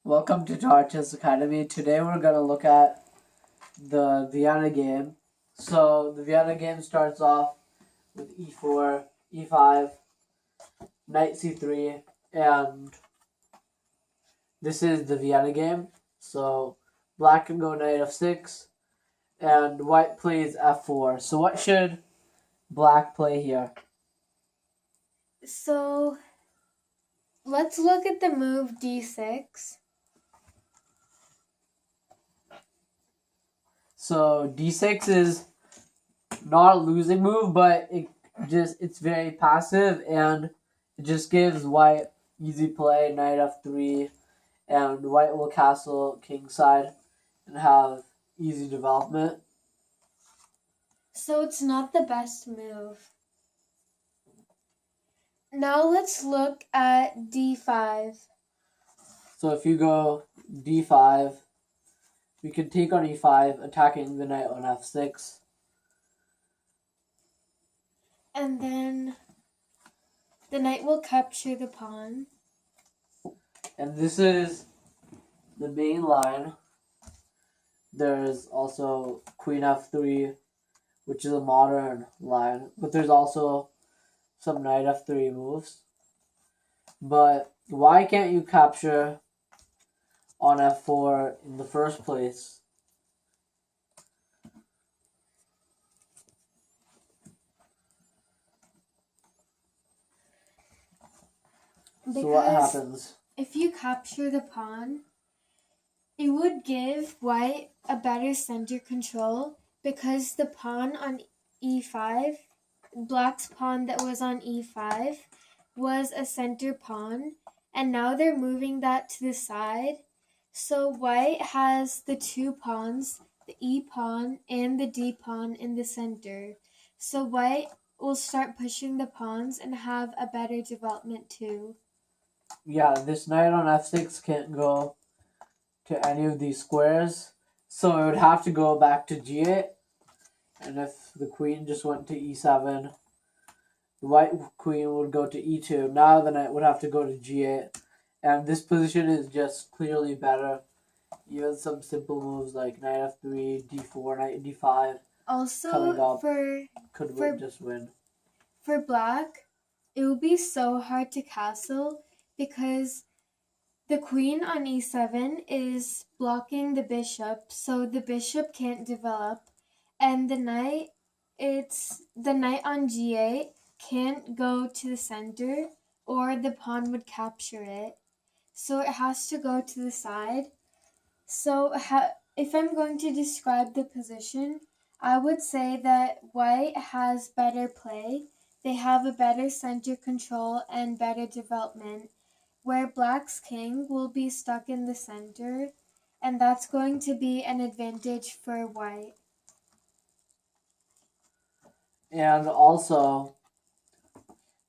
Welcome to TaraChessAcademy. Today we're going to look at the Vienna game. So the Vienna game starts off with e4, e5, knight c3, and this is the Vienna game. So black can go knight f6, and white plays f4. So what should black play here? So let's look at the move d6. So d6 is not a losing move, but it's very passive, and it just gives white easy play, knight f3, and white will castle kingside and have easy development. So it's not the best move. Now let's look at d5. So if you go d5, we can take on e5, attacking the knight on f6. And then the knight will capture the pawn. And this is the main line. There's also queen f3, which is a modern line, but there's also some knight f3 moves. But why can't you capture on f4 in the first place? So what happens? If you capture the pawn, it would give white a better center control because the pawn on e5, black's pawn that was on e5, was a center pawn, and now they're moving that to the side. So white has the two pawns, the e pawn and the d pawn in the center. So white will start pushing the pawns and have a better development too. Yeah, this knight on f6 can't go to any of these squares, so it would have to go back to g8. And if the queen just went to e7, the white queen would go to e2. Now the knight would have to go to g8. And this position is just clearly better. Even some simple moves like knight f3, d4, knight d5 Also, coming up for just win. For black, it will be so hard to castle because the queen on e7 is blocking the bishop, so the bishop can't develop, and the knight on g8 can't go to the center or the pawn would capture it. So it has to go to the side. So if I'm going to describe the position, I would say that white has better play. They have a better center control and better development, where black's king will be stuck in the center, and that's going to be an advantage for white. And also,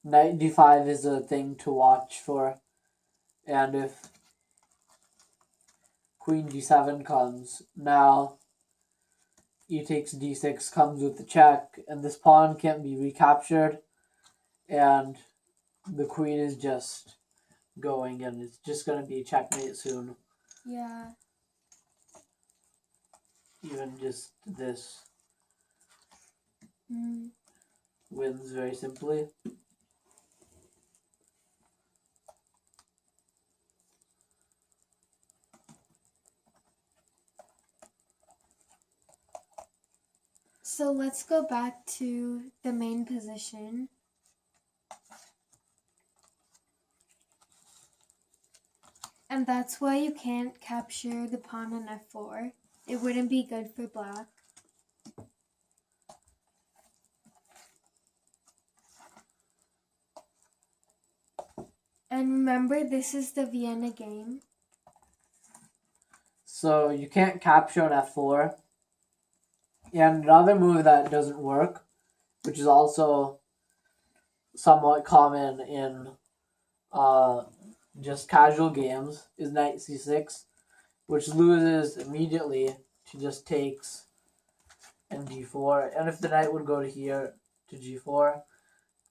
knight d5 is a thing to watch for. And if queen d7 comes, now e takes d6 comes with the check, and this pawn can't be recaptured, and the queen is just going, and it's just going to be checkmate soon. Yeah. Even just this wins very simply. So let's go back to the main position. And that's why you can't capture the pawn on f4. It wouldn't be good for black. And remember, this is the Vienna game. So you can't capture on f4. And another move that doesn't work, which is also somewhat common in just casual games, is knight c6, which loses immediately. She just takes and d4. And if the knight would go to here to g4,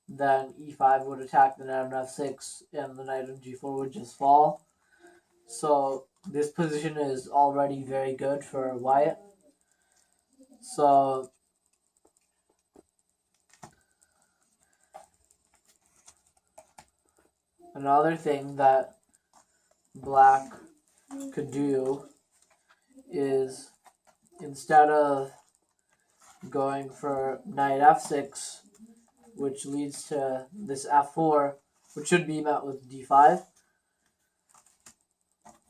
then e5 would attack the knight on f6, and the knight on g4 would just fall. So this position is already very good for white. So another thing that black could do is, instead of going for knight f6, which leads to this f4, which should be met with d5.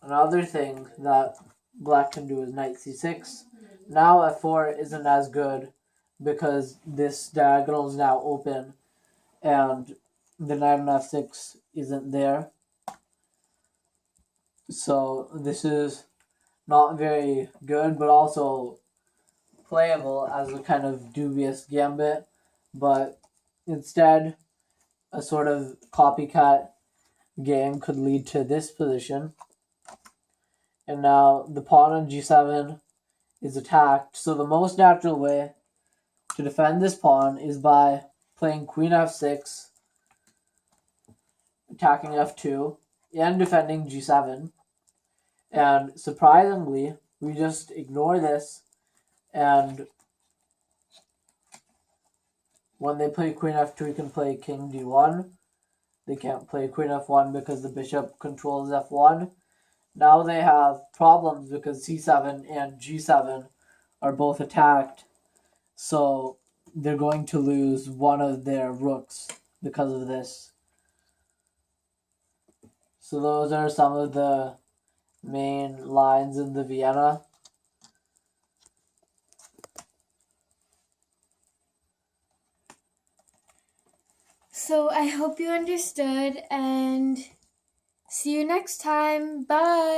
Another thing that black can do is knight c6. Now f4 isn't as good because this diagonal is now open and the knight on f6 isn't there. So this is not very good, but also playable as a kind of dubious gambit. But instead, a sort of copycat game could lead to this position. And now the pawn on g7 is attacked. So the most natural way to defend this pawn is by playing queen f6, attacking f2, and defending g7. And surprisingly, we just ignore this, and when they play queen f2, we can play king d1. They can't play queen f1 because the bishop controls f1. Now they have problems because c7 and g7 are both attacked, so they're going to lose one of their rooks because of this. So those are some of the main lines in the Vienna. So I hope you understood, and see you next time. Bye.